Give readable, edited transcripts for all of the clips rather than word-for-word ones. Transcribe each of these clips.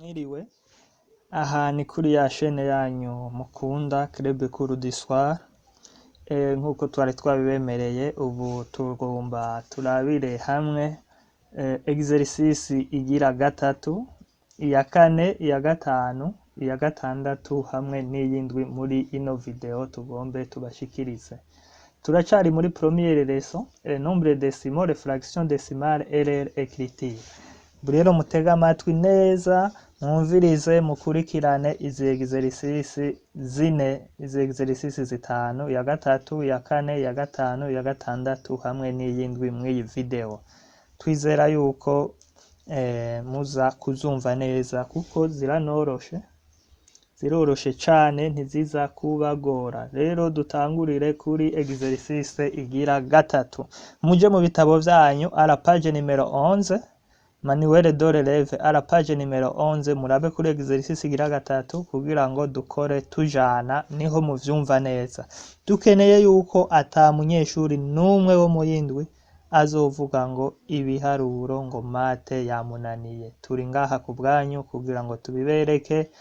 Mwiriwe, aha ni kuri ya shene yanyu mukunda Club Cours du Soir. Nkuko twari twabibemereye, ubu tugomba turabire hamwe exercice igira gatatu, iya kane, iya gatanu, iya gatandatu hamwe n'iyindwi muri ino video tugombe tubashikirize. Turacari muri première leçon, nombre décimaux, les fractions décimales et leur écriture. Rero mutega amatwi neza, mwumvirize mukurikirane izi exercice zine, izi exercice zitanu, ya gatatu, ya kane, ya gatanu, ya gatandatu hamwe n'iyindwi mw'iyi video. Twizera yuko muza kuzumva neza kuko ziranoroshe, ziroroshe cane ntiziza kubagora. Rero dutangurire kuri exercice igira gatatu. Muje mu bitabo vyanyu à la page numero 11, Manuel de l'élève à la page numero 11, murabe kuri exercice igira gatatu kugira ngo dukore tujana niho muvyumva neza. Dukeneye yuko ata munyeshuri numwe wo mu yindwi azovuga ngo ibiharuro ngo mate yamunaniye. Turi ngaha ku bwanyu kugira ngo tubibereke,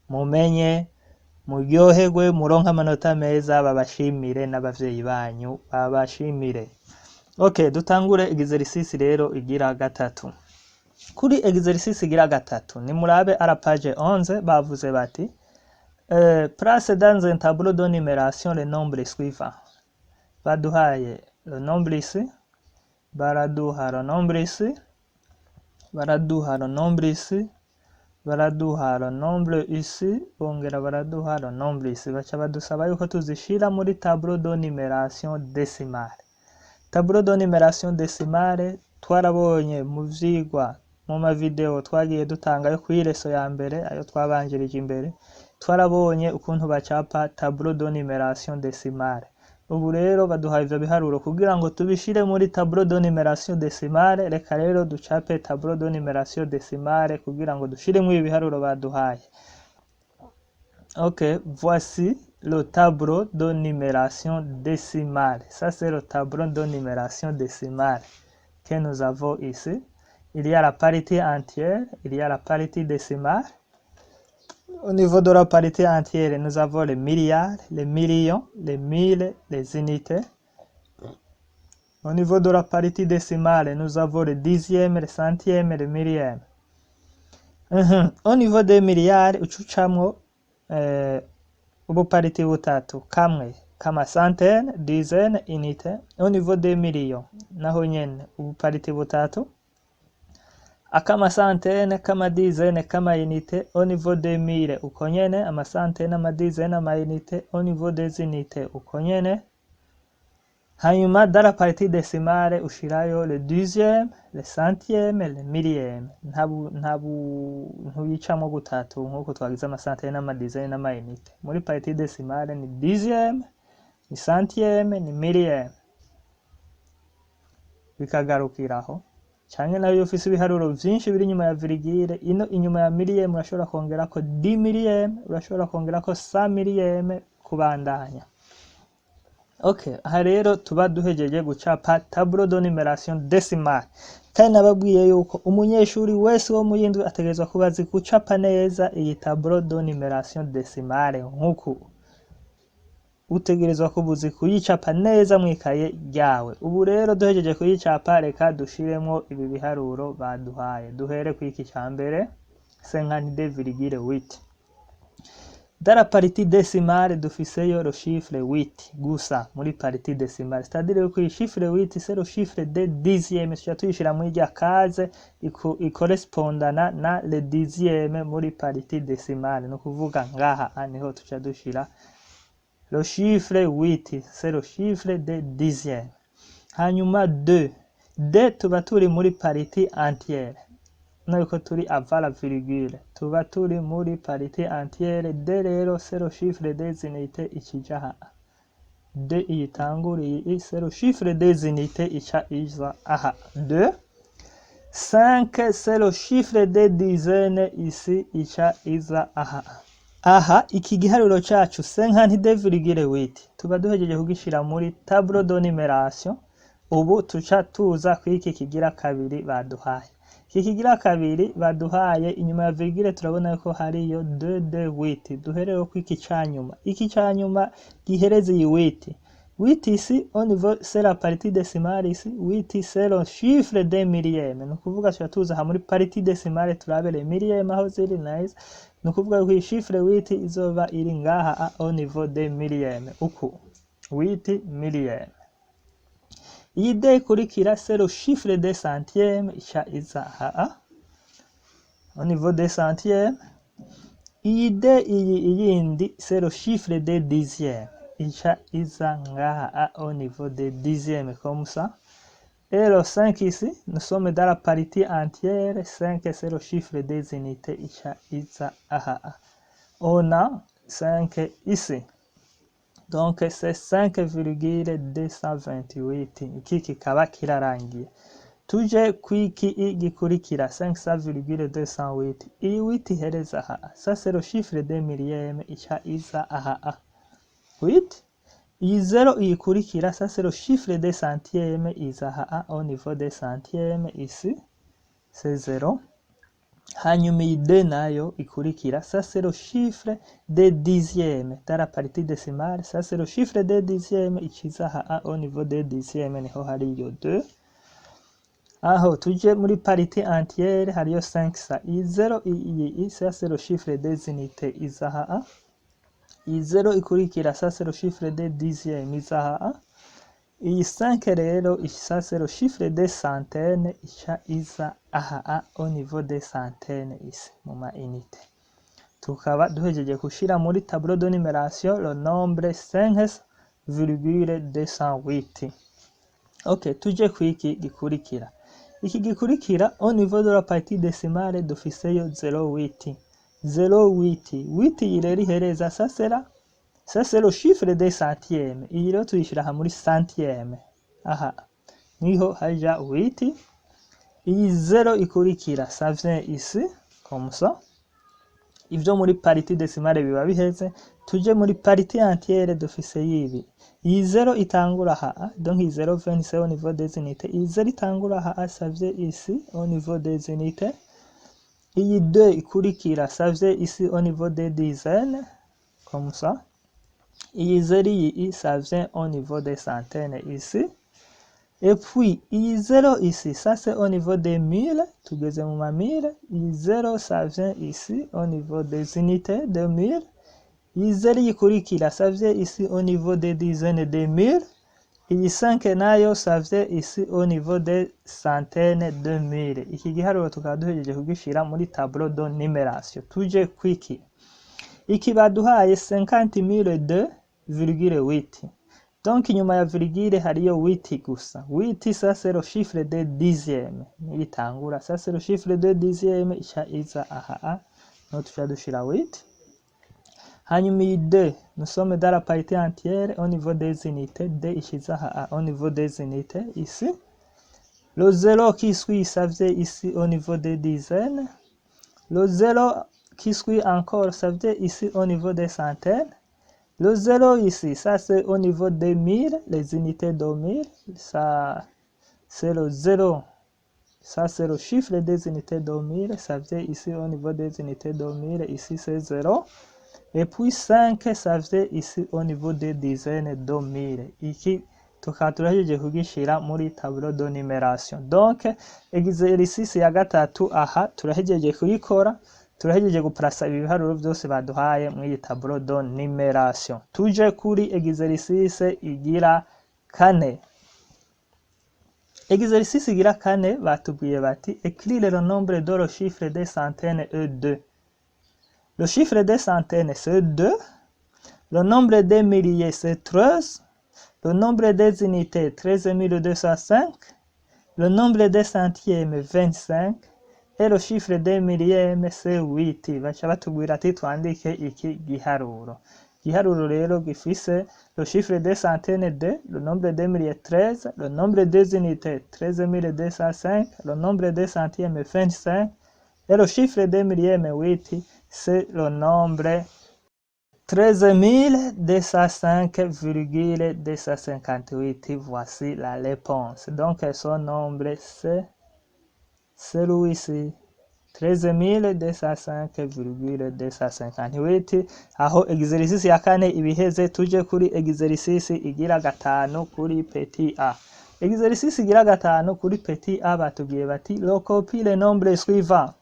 mumenye, muryoherwe, muronke amanota meza, babashimire n'abavyeyi banyu babashimire. Okay, dutangure exercice rero igira gatatu. Kuri exercice igira gatatu ni murabe à la page 11 bavuze bati place dans un tableau de numération les nombres suivants. Baduhaye le nombre ici, baraduha le nombre ici, baraduha le nombre ici, baraduha le nombre ici, bongera baraduha le nombre ici. Baca badusaba yuko tuzishira muri tableau de numération décimale. Tableau de numération décimale twarabonye mu vyigwa mu ma video twagiye dutanga yo kuri leçon ya mbere, ayo twabanjirije imbere, twarabonye ukuntu bacapa tableau de numération décimale. Ubu rero baduha ivyo biharuro kugira ngo tubishire muri tableau de numération décimale. Reka rero ducape tableau de numération décimale kugira ngo dushiremo ibi biharuro baduhaye. Ok, voici le tableau de numération décimale. Ça c'est le tableau de numération décimale que nous avons ici. Il y a la parité entière, il y a la parité décimale. Au niveau de la parité entière, nous avons les milliards, les millions, les mille, les unités. Au niveau de la parité décimale, nous avons les dixièmes, les centièmes et les millièmes. Au niveau des milliards, ucucamwo ubuparité butatu, kamwe kama centaine, dizaine, unité. Au niveau des millions, naho nyene ubuparité butatu, akama centaine, kama dizaine, kama unité. Au niveau des mille uko nyene, ama centaine, ama dizaine, ama unité. Au niveau des unités uko nyene. Hanyuma dans la partie décimale ushirayo le dixième, le centième, le millième. Ntuyicamwo gutatu nkuko twagize ama centaine, ama dizaine, ama unité. Muri partie décimale ni dixième, ni centième, ni millième. Bikagarukiraho. Canke nayo ufise ibiharuro vyinshi biri inyuma ya virgule, ino inyuma ya millième urashobora kongerako 10 millième, urashobora kongerako 100 millième kubandanya. Okay, aha rero tuba duhejeje gucapa tableau de numération décimale. Kandi nababwiye yuko umunyeshuri wese wo mu yindwi ategerezwa kuba azi gucapa neza iyi tableau de numération décimale nkuku. Utegerezwa kuba uzi kuyicapa neza mwikaye ryawe. Ubu rero duhejeje kuyicapa, reka dushiremwo ibi biharuro baduhaye. Duhere kwiki ca mbere 52,8. Dans la partie décimale dufiseyo le chiffre 8 gusa muri partie décimale. C'est-à-dire que le chiffre 8 c'est le chiffre de dixième. Tuca tuyishira muri rya case ikorespondana na le dixième muri partie décimale. No kuvuga ngaha niho tuca dushira le chiffre 8, c'est le chiffre de dixième. Hanyuma 2. 2 tuba turi muri parité entière. Nuko turi avant la virgule. Tuba turi muri parité entière. 2 rero c'est le chiffre des unités ikijaha. 2 iyitanguriye c'est le chiffre des unités ica iza aha. 2. 5 c'est le chiffre des dizaines ici ica iza aha. Aha iki giharuro cacu 52,8 tuba duhejeje kugishira muri tableau de numération. Ubu tuca tuza kwiki kigira kabiri baduhaye. Iki kigira kabiri baduhaye inyuma ya virgule turabona ko hariyo 2 duhereho ku iki canyuma. Iki canyuma gihereza iyi 8. 8 ici au niveau c'est la partie décimale ici. 8 c'est le chiffre des millièmes. Ni ukuvuga tuza aha muri partie décimale turabere millième aho ziri nice. Ni ukuvuga ko iyi chiffre 8 izoba iri ngaha au niveau des millièmes. Uku 8 millièmes. Iyi D ikurikira c'est le chiffre des centièmes ica iza aha au niveau des centièmes. Iyi D iyindi c'est le chiffre des dixièmes ica iza ngaha au niveau des dixièmes comme ça. Et le 5 ici, nous sommes dans la partie entière. 5 c'est le chiffre des unités ica iza aha. On a 5 ici. Donc c'est 5,228. Iki kikaba kirarangiye. Tuje kwiki gikurikira 500,208. Iyi 8 ihereza aha. Ça c'est le chiffre des millièmes ica iza aha. 8. Iyi 0 ikurikira ça c'est le chiffre des centièmes iza aha au niveau des centièmes ici. C'est 0. Hanyuma iyi D nayo ikurikira ça c'est le chiffre des dixièmes dans la partie décimale. Ça c'est le chiffre des dixièmes ikiza aha au niveau des dixièmes niho hariyo 2. Aho tuje muri partie entière hariyo 5 ça. Iyi 0 iyi ça c'est le chiffre des unités iza aha. Iyi 0 ikurikira ça c'est le chiffre des dixièmes iza aha. Iyi 5 rero ça c'est le chiffre des centaines ica iza aha au niveau des centaines ici mu ma unité. Tukaba duhejeje gushira muri tableau de numération le nombre 5,208. OK, tuje kwiki gikurikira. Iki gikurikira au niveau de la partie décimale dufiseyo 0,8. 0,8. 8 iyi rero ihereza ça c'est le chiffre des centièmes. Iyi rero tuyishira ha muri centième. Aha. Niho haja 8. Iyi 0 ikurikira ça vient ici comme ça. Ivyo muri partie décimale biba biheze. Tuje muri partie entière dufise yibi. Iyi 0 itangura aha. Donc iyi 0 vient ici au niveau des unités. Iyi 0 itangura aha ça vient ici au niveau des unités. Iyi 2 ikurikira ça vient ici au niveau des dizaines. Comme ça. Iyi 0 ça vient au niveau des centaines ici. Et puis, iyi 0 ici, ça c'est au niveau des mille. Tugeze mu ma mille. Iyi 0 ça vient ici au niveau des unités de mille. Iyi 0 ikurikira ça vient ici au niveau des dizaines de mille. Iyi 5 nayo ça vient ici au niveau des centaines de mille. Iki giharuro tukaba duhejeje kugishira muri tableau de numération. Tuje kwiki. Iki baduhaye 50,002,8. Donc inyuma ya virgule hariyo 8 gusa. 8 ça c'est le chiffre des dixièmes. Nibitangura ça c'est le chiffre des dixièmes ica iza aha. No tuja dushira 8. Hanyuma iyi 2, nous sommes dans la partie entière au niveau des unités. D ikiza aha au niveau des unités ici. Le 0 qui suit ça vient ici au niveau des dizaines. Le 0 qui suit encore ça vient ici au niveau des centaines. Le 0 ici, ça c'est au niveau des mille, les unités de mille. Ça c'est le 0. Ça c'est le chiffre des unités de mille. Ça vient ici au niveau des unités de mille. Ici c'est 0. Et puis 5, ça vient ici au niveau des dizaines de mille. Iki tukaba turahejeje kugishira muri tableau de numération. Donc exercice ya gatatu aha turahejeje kuyikora. Turahejeje guplasa ibiharuro byose baduhaye muri tableau de numération. Tuje kuri exercice igira 4. Exercice igira 4 batubwiye bati écrire le nombre de le chiffre des centaines est 2. Le chiffre des centaines c'est 2. Le nombre des milliers c'est 13. Le nombre des unités 13,205. Le nombre des centièmes 25. Et le chiffre des millièmes c'est 8. Bacha batubwira ati twandike iki giharuro. Giharuro rero gifise le chiffre des centaines 2, le nombre des milliers 13, le nombre des unités 13,205, le nombre des centièmes 25 et le chiffre des millièmes 8, c'est le nombre 13,205,258. Voici la réponse. Donc son nombre c'est celui-ci 13205,258 aho exercice ya kane ibiheze. Tuje kuri exercice igira gatanu kuri petit a. Exercice igira gatanu kuri petit a batubwiye bati recopie les nombres suivants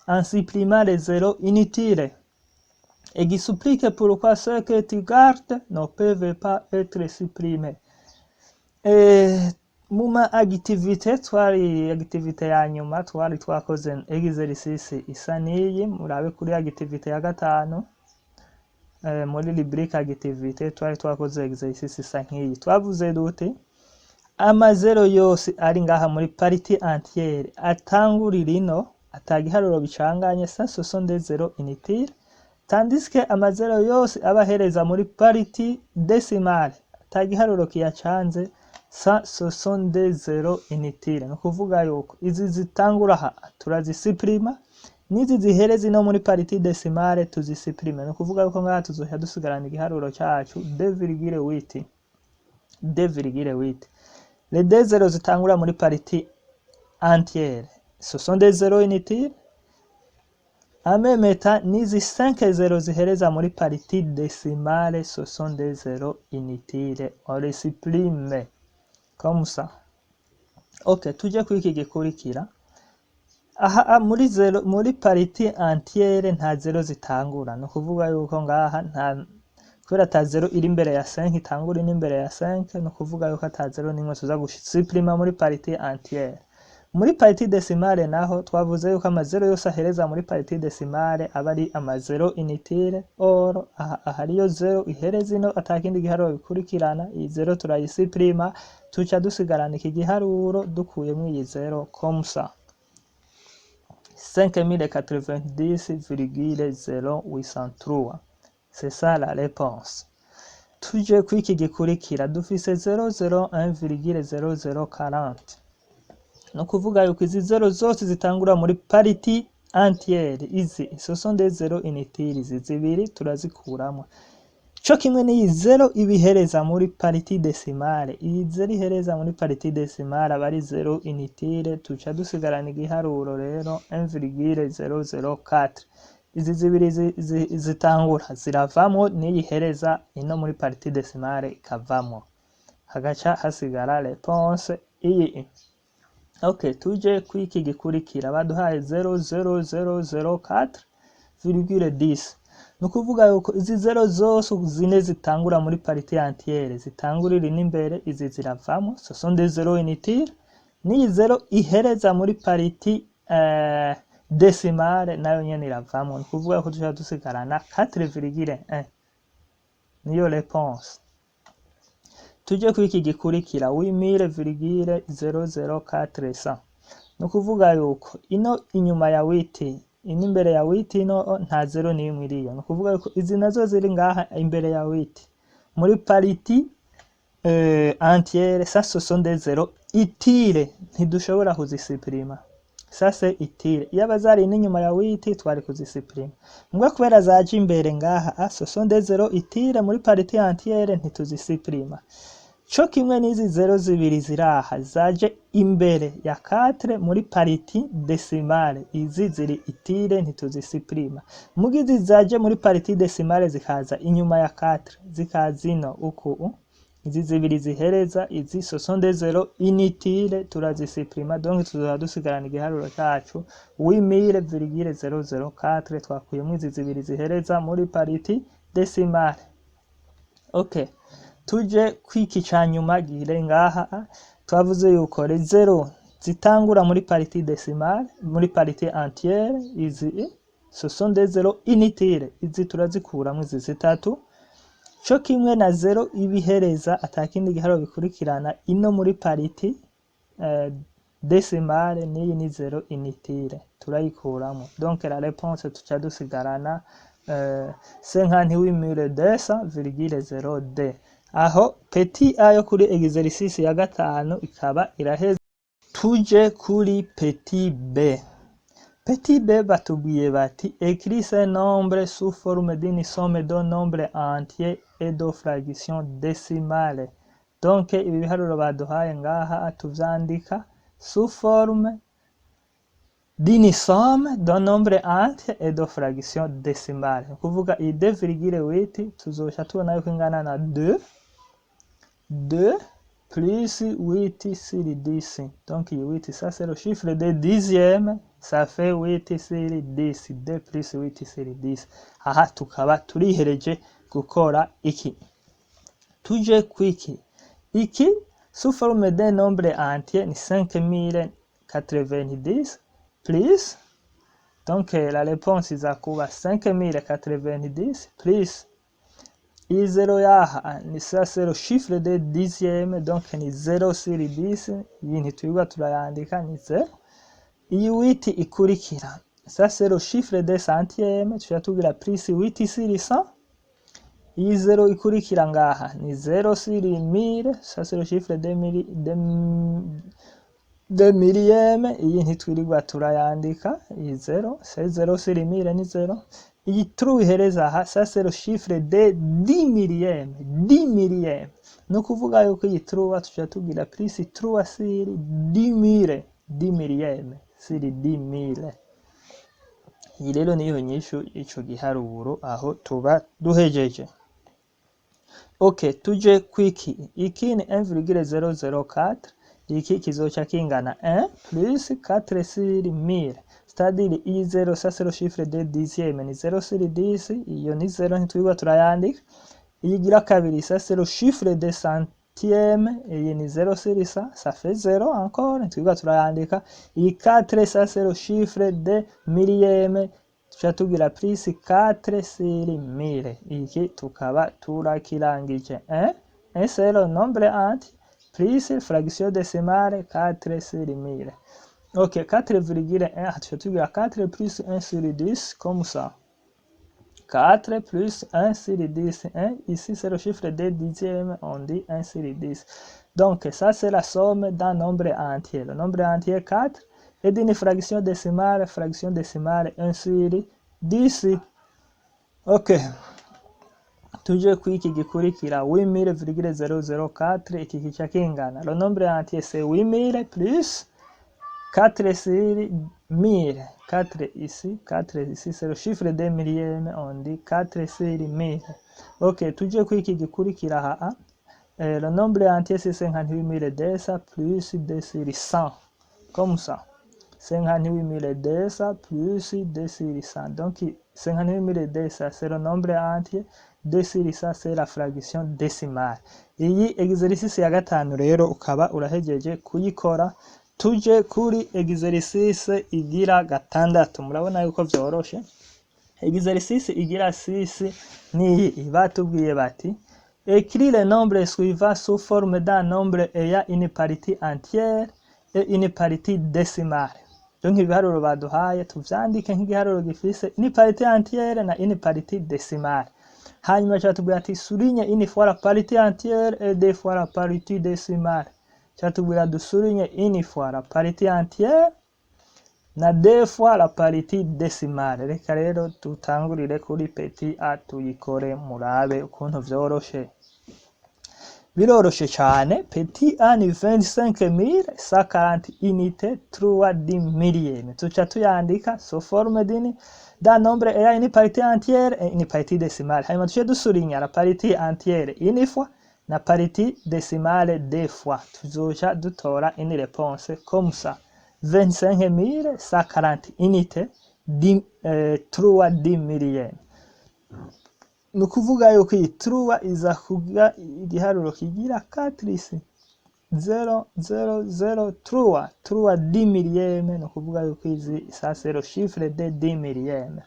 en supprimant les zéros inutiles. Explique pourquoi ceux que tu gardes ne peuvent pas être supprimés. Muma activité ya nyuma twari twakoze exercice isa n'iyi, murabe kuri activité ya gatanu muri rubrique activité twari twakoze exercice isa nk'iyi. Twavuze dute amazero yose ari ngaha muri partie entière atangurira ino atagiharuro bicanganye, ça ce sont des zéros inutiles, tandis que amazero yose abahereza muri partie décimale atagiharuro kiyacanze, ça ce sont des zéros inutiles. No kuvuga yuko izi zitangura aha turazisuprima, nizi zihereza no muri partie décimale tuzisuprime. No kuvuga yuko ngaha tuzohya dusigarana igiharuro cyacu 2,8. Les deux zéros zitangura muri partie entière, ce sont des zéros inutiles. En même temps, nizi 5 zéros zihereza muri partie décimale, ce sont des zéros inutiles. On les supprime comme ça. Ok, tuje kwiki gikurikira. Aha muri partie entière nta zero zitangura. No kuvuga yuko ngaha nta kubera ta zero iri imbere ya 5 itangura n'imbere ya 5, no kuvuga yuko ta zero nimwe tuza gusuprima muri partie entière. Muri partie décimale naho twavuze yuko amazero yose ahereza muri partie décimale aba ari amazero inutile. Or hariyo zero ihereza ino atakindi giharuro bikurikirana, iyi zero turayisuprima tuca dusigarana iki giharuro dukuyemo iyi zero comme ça 5090,0803. C'est ça la réponse. Tuje kwiki gikurikira dufise 001,0040. No kuvuga yuko izi zero zose zitangura muri partie entière, izi ce sont des zéros inutiles, izi zibiri turazikuramo. Cyo kimwe n'iyi zero ibihereza muri partie décimale, iyi zero ihereza muri partie décimale aba ari zero inutile, tuca dusigarana igiharuro rero 1,004. Izi zibiri zitangura ziravamo, n'iyihereza ino muri partie décimale ikavamo, hagaca hasigara réponse iyi. Ok, tuje kwiki gikurikira baduhaye 0,0004,10. Nukuvuga yuko izi zero zose zine zitangura muri partie entière zitangurira n'imbere, izi ziravamo, ce sont des zéros inutiles. Ni zero ihereza muri partie décimale nayo nyene iravamo. Nukuvuga ko tuja dusigarana 4,1. Niyo réponse. Tuje kwiki gikurikira 8000,00400. Nukuvuga yuko ino inyuma ya 8, ino imbere ya 8 ino nta zero n'imwe iriyo. Nukuvuga yuko izi nazo ziri ngaha imbere ya 8 muri partie entière, ça ce sont des zéros utiles, ntidushobora kuzisuprima. Ça c'est utile. Iyo bazari n'inyuma ya 8 twari kuzisuprima. Mbwa kubera zaje imbere ngaha, ce sont des zéros utiles muri partie entière ntituzisuprima. Cyo kimwe n'izi zero zibiri ziraha zaje imbere ya 4 muri partie décimale, izi ziri utile ntituzisuprima. Mugizi zaje muri partie décimale zikaza inyuma ya 4 zikazino uku, izi zibiri zihereza, izi ce sont des zéros inutiles, turazisuprima. Donc tuzoba dusigarana igiharuro cyacu 8000,004 twakuyemo izi zibiri zihereza muri partie décimale. Ok, tuje kwiki cyanyuma gire ngaha twavuze yuko les zero zitangura muri partie décimale, muri partie entière, izi ce sont des zéros inutiles, izi turazikuramo izi zitatu. Cyo kimwe na zero ibihereza atakindi giharuro bikurikirana ino muri partie décimale, niyi ni zero inutile turayikuramo. Donc la réponse tuca dusigarana 58,200,02. Aho petit a yo kuri exercice ya gatanu ikaba iraheza. Tuje kuri petit b. Petit b batubwiye bati écris ce nombre sous forme d'une somme de nombres entiers et de fractions décimales. Donc ibi biharuro baduhaye ngaha tuvyandika sous forme d'une somme d'un nombre entier et de fraction décimale. Ni kuvuga iyi 2,8 tuzoca tubona yuko ingana na 2 plus 8 sur 10. Donc 8, ça c'est le chiffre de dixième, ça fait 8 sur 10. 2 plus 8 sur 10. Aha tukaba turihereje gukora iki. Tuje kwiki. Iki sous forme d'un nombre entier ni 5090 plus, donc la réponse iza kuba 5090 plus i 0 yaha ni ça c'est le chiffre de dixième, donc ni 0 sur 10, iyi ntitwirirwa turayandika ni 0. Iyi 8 ikurikira, ça c'est le chiffre de centième, tuja tugira plus 8 sur 100. Iyi 0 ikurikira ngaha ni 0 sur 1000, ça c'est le chiffre de millième, iyi ntitwirirwa turayandika, iyi 0, c'est 0 sur 1000 ni 0. Iyi trou ihereza aha, ça c'est le chiffre de 10 millième, 10 millième. No kuvuga yuko iyi trou tuja tugira plus 3 sur 10 millième, sur 10 000. Iyi rero niyo nyishu ico giharuro aho tuba duhejeje. Ok, tuje kwiki. Iki ni 1,004, iki kizoca kingana 1 plus 4 sur 1000. C'est-à-dire i 0, ça c'est le chiffre de dixième, ni 0 sur 10, iyo ni 0 ntitwirirwa turayandika. Iyi gira kabiri, ça c'est le chiffre de centième, iyi ni 0 sur 100, ça fait 0 encore, ntitwirirwa turayandika. Iyi 4, ça c'est le chiffre de millième, tuca tugira plus 4 sur 1000. Iki tukaba turakirangije. 1 c'est le nombre entier, plus fraction décimale 4 sur 1000. Ok, 4,1, tuca tugira 4 plus 1 sur 10, comme ça. 4 plus 1 sur 10, 1, ici c'est le chiffre de dixième, on dit 1 sur 10. Donc ça c'est la somme d'un nombre entier. Le nombre entier 4 et d'une fraction décimale 1 sur 10. Ok. Tuje kwiki gikurikira 8000,004, iki kica kingana. Le nombre entier c'est 8000 plus 4 sur 1000. 4 ici, c'est le chiffre de millième, on dit 4 sur 1000. Ok, tuje kwiki gikurikira haa. Le nombre entier c'est 58200 plus 2 sur 100. Comme ça. 58200 plus 2 sur 100. Donc 58200 c'est le nombre entier, 2 sur 100 c'est la fraction décimale. Iyi exercice ya gatanu rero ukaba urahejeje kuyikora. Tuje kuri exercice igira gatandatu, murabona yuko vyoroshe. Exercice igira 6 ni batubwiye bati écris les nombres suivants sous forme d'un nombre ayant une partie entière et une partie décimale. Donc ibiharuro baduhaye tuvyandike nk'igiharuro gifise une partie entière na une partie décimale. Hanyuma cyatubwira ati souligne une fois la partie entière et deux fois la partie décimale. Cyatubwira dusouligne une fois la partie entière na deux fois la partie décimale. Reka rero tutangurire kuri petit a tuyikore murabe ukuntu vyoroshe. Biroroshe cyane. Petit a ni 25040 unités 3 millième. Tuca tuyandika sous forme d'un nombre ayant une partie entière et une partie décimale. Hanyuma tuce dusoulinya la partie entière une fois na partie décimale deux fois. Tuzoca dutora une réponse comme ça. 25040 unités 3 millième. Nukuvuga yuko iyi truwa iza kugira igiharuro kigira 4 ici 0,003 10 millième. Nukuvuga yuko izi ça c'est le chiffre de 10 millième.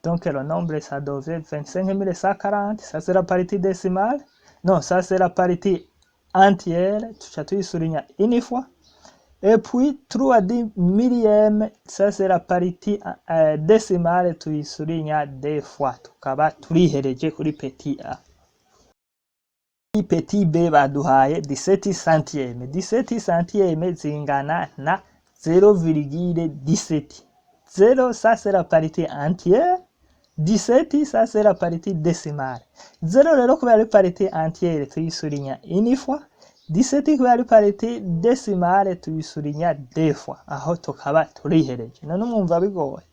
Donc le nombre ça devient 25140, ça c'est la partie décimale. Non, ça c'est la partie entière, tuca tuyisoulinya une fois. Et puis 3 millième, ça c'est la partie décimale, tuyisoulinya deux fois. Tukaba turihereje kuri petit a. Petit b baduhaye 17 centième. 17 centième zingana na 0,17. 0 ça c'est la partie entière. 17 ça c'est la partie décimale. 0 rero kubera ari partie entière tuyisoulinya une fois. 17 kubera ari pariti desimale tuyisurinya deux fois, aho tukaba turihereje. None mwumva bigoye?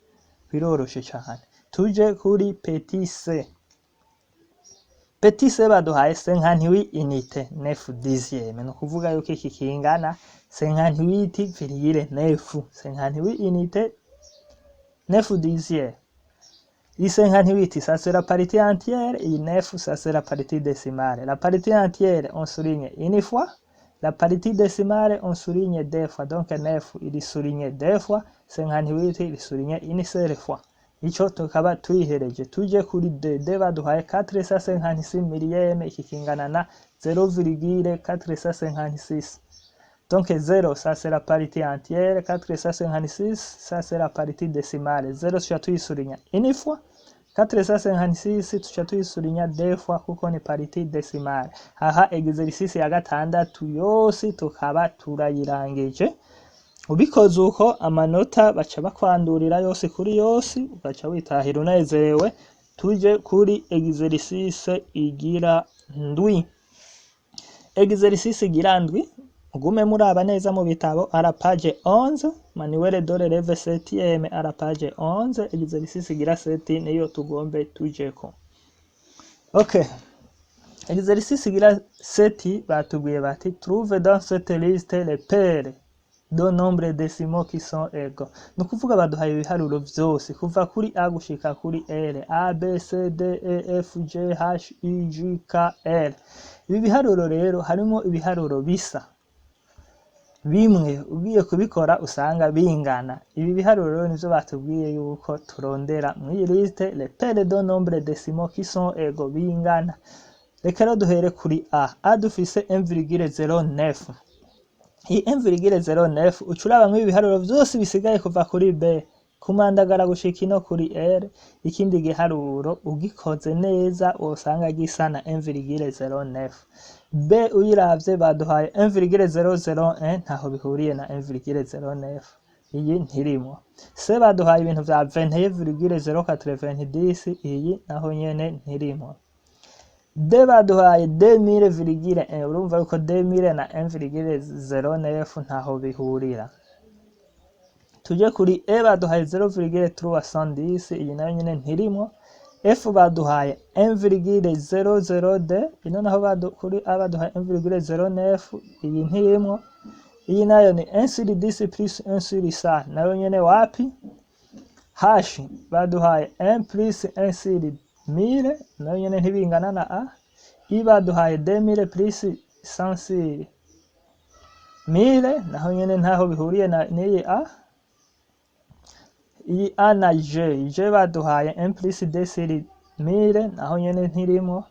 Biroroshe cyane. Tuje kuri petit c. Petit c baduhaye 58 unité 9 dixième, no kuvuga yuko iki kingana 58,9, 58 unité 9 dixième. I 58 ça c'est la parité entière, et 9 ça c'est la parité décimale. La parité entière on souligne une fois, la parité décimale on souligne deux fois, donc 9 il souligne deux fois, 58 il souligne une seule fois. Ico tukaba tuyihereje. Tuje kuri d baduhaye 456 millième, iki kingana na 0,456. Donc 0 ça c'est la parité entière, 456 ça c'est la parité décimale. 0 tuca tuyisurinya une fois, 456 tuca tuyisurinya deux fois kuko ni parité décimale. Aha exercice ya gatandatu yose tukaba turayirangije. Ubikoze uko amanota baca bakwandurira yose kuri yose, ugaca witahira unezerewe. Tuje kuri exercice igira ndwi. Exercice igira ndwi, ugume muraba neza mu bitabo, à la page 11, manuel de l'élève 7e à la page 11, exercice igira 7 niyo tugombe tujeko. OK. Exercice igira 7 batubwiye bati trouve dans cette liste les paires de nombres décimaux qui sont égaux. No kuvuga baduhaye ibiharuro vyose kuva kuri A gushika kuri L, A B C D E F G H I J K L. Ibi biharuro rero harimo ibiharuro bisa, bimwe ugiye kubikora usanga bingana. Ibi biharuro nivyo batubwiye yuko turondera muri liste les paires de nombres décimaux qui sont égaux, bingana. Reka rero duhere kuri A. A dufise 1,09. Iyi 1,09 ucuraba nk'ibi biharuro vyose bisigaye kuva kuri B kumandagara gushika ino kuri L, ikindi giharuro ugikoze neza usanga gisa na 1,09. B uyiravye baduhaye 1,001, ntaho bihuriye na 1,09, iyi ntirimo. C baduhaye ibintu vya 21,090, iyi naho nyene ntirimo. D baduhaye 2000,1, urumva yuko 2000 na 1,09 ntaho bihurira. Tuje kuri E baduhaye 0,310, iyi nayo nyene ntirimo. F baduhaye 1,00D, ino naho kuri A baduhaye 1,09, iyi ntirimo. Iyi nayo ni 1 sur 10 plus 1 sur 100, nayo nyene wapi? H baduhaye 1 plus 1 sur 1000, nayo nyene ntibingana na A. I baduhaye 2000 plus 100 sur 1000, naho nyene ntaho bihuriye na n'iyi A. Iyi A na J, J baduhaye 1 plus 2 sur 1000, naho nyene ntirimo.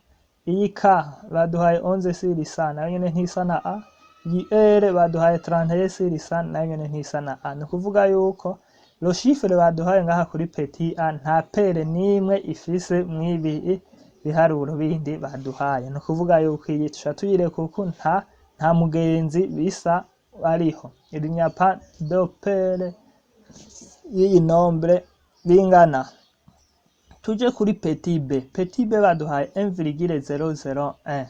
Iyi K baduhaye 11 sur 100, nayo nyene ntisa na A. Iyi R baduhaye 31 sur 100, nayo nyene ntisa na A. Ni kuvuga yuko lo chiffre baduhaye ngaha kuri petit a nta pere nimwe ifise mwibi biharuro bindi baduhaye. No kuvuga yuko iyi tuca tuyire kuko nta mugenzi bisa ariho. Il n'y a pas de pere y'iyi nombre bingana. Tuje kuri petit b. Petit b baduhaye 1,001.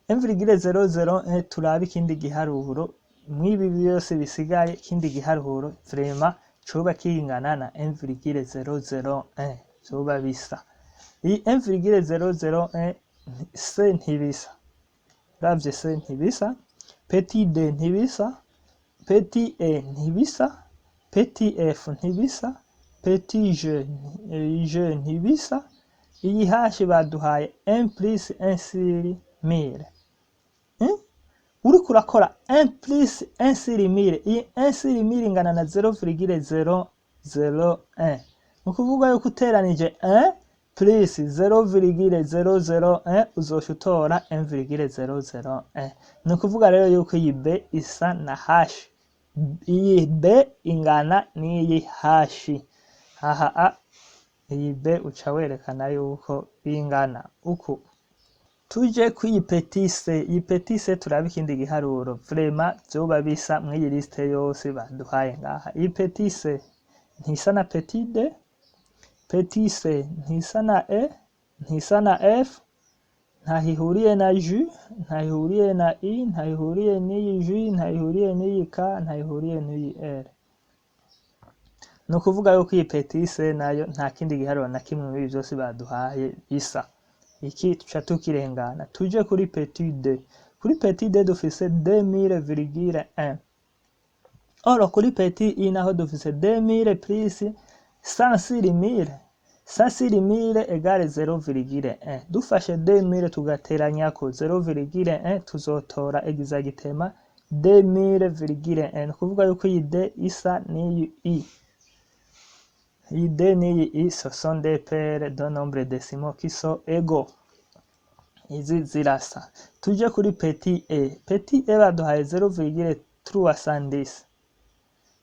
1,001 turabe ikindi giharuro mwibi byose bisigaye, ikindi giharuro vraiment coba kingana na 1,001, coba bisa. Iyi 1,001 C ntibisa, uravye C ntibisa, petit D ntibisa, petit E ntibisa, petit F ntibisa, petit G ntibisa. Iyi H baduhaye 1 plus 1 sur 1000. Uriko urakora 1 plus 1 sur 1000, iyi 1 sur 1000 ingana na 0,001. Nukuvuga yuko uteranije 1 plus 0,001 uzosha utora 1,001. Nukuvuga rero yuko iyi B isa na H. Iyi B ingana n'iyi H. Aha iyi B uca werekana yuko bingana uku. Tuje kuri petit c. Iyi petit c turabe ikindi giharuro vraiment vyoba bisa mw'iyi liste yose baduhaye ngaha. Iyi petit c ntisa na petit D, petit c ntisa na E, ntisa na F, ntahihuriye na J, ntahihuriye na I, ntahihuriye n'iyi J, ntahihuriye n'iyi K, ntahihuriye n'iyi R. Ni ukuvuga yuko iyi petit c nayo nta kindi giharuro na kimwe muri byose baduhaye bisa. Iki tuca tukirengana tuje kuri petit d. Kuri petit d dufise 2000,1. Oro kuri petit i naho dufise 2000 plus 100,000. 100,000 égale 0,1. Dufashe 2000 tugateranyako 0,1 tuzotora exactement 2000,1. Ni kuvuga yuko iyi d isa n'iyi i. Iyi d n'iyi i ce sont des paires de nombres décimaux qui sont égaux. Izi zirasa. Tuje kuri petit e. Petit e baduhaye 0,310.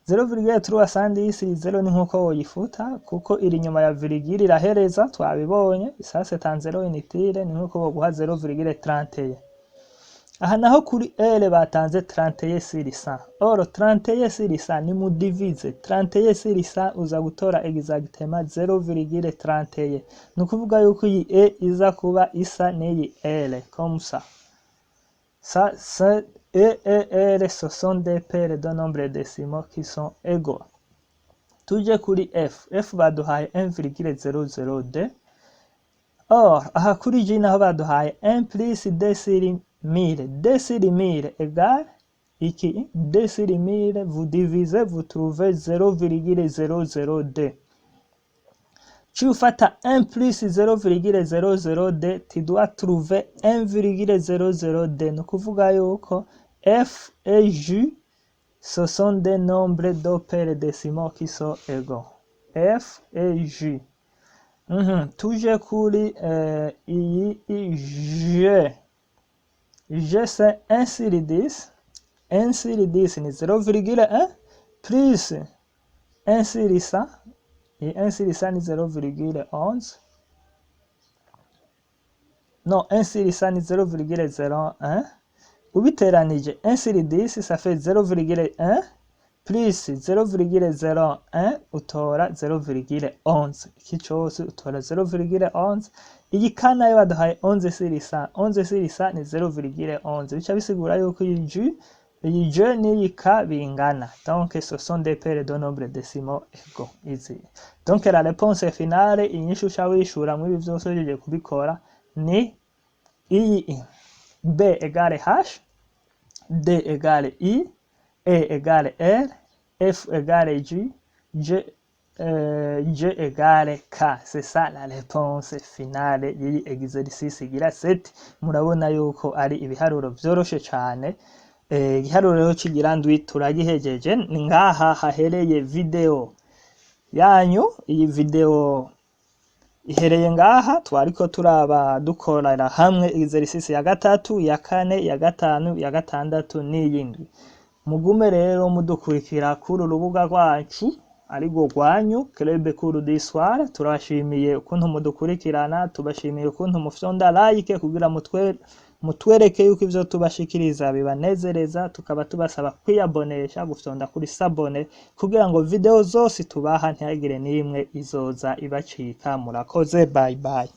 0,310 0 ni nkuko woyifuta kuko iri nyuma ya virgule irahereza twabibonye. Ça c'est un 0 inutile ni nkuko boguha 0,31. Aha naho kuri L batanze 31 sur 100. Or 31 sur 100 ni mu divise 31 sur 100 uza gutora exactement 0,31. Ni ukuvuga yuko iyi E iza kuba isa n'iyi L comme ça. Ça c'est E et L ce sont des paires de nombres décimaux qui sont égaux. Tuje kuri F. F baduhaye 1,002. Or aha kuri J naho baduhaye 1 plus 2 sur 1000. 2 sur 1000 égale iki 2 sur 1000 vous divisez vous trouvez 0,002. Tu ufata 1 plus 0,002 tu dois trouver 1,002. Ni ukuvuga yuko F et J ce sont des nombres de paires décimaux qui sont égaux. F et J. Tuje kuri iyi G. G c'est 1 sur 10. 1 sur 10 ni 0,1 plus 1 sur 100. Et 1 sur 100 ni 0,11. Non, 1 sur 100 ni 0,01. Ubiteranije 1 sur 10 ça fait 0,1 plus 0,01 utora 0,11. Iki cyose utora 0,11. Iyi K nayo baduhaye 11 sur 100. 11 sur 100 ni 0,11. Bica bisigura yuko iyi J n'iyi K bingana. Donc ce sont des paires de nombres décimaux égaux. Izi. Donc la réponse finale inyishu uca wishura muri ibi vyose ugiye kubikora ni iyi B égale H, D égale I, E égale R, F égale J, G égale K. C'est ça la réponse finale y'iyi exercice igira 7. Murabona yuko ari ibiharuro vyoroshe cyane. Igiharuro rero kigira ndwi turagihejeje. Ni ngaha hahereye video yanyu. Iyi video ihereye ngaha twariko turaba dukorera hamwe exercice ya gatatu, ya kane, ya gatanu, ya gatandatu n'iyindwi. Mugume rero mudukurikira kuri urubuga rwacu ariko rwanyu Club Cours d'Histoire. Turashimiye ukuntu mudukurikirana, tubashimiye ukuntu mufyonda like kugira mutwereke yuko ivyo tubashikiriza bibanezereza. Tukaba tubasaba kwiyabonesha gufyonda kuri sabone kugira ngo video zose tubaha ntihagire n'imwe izoza ibacika. Murakoze, bye bye.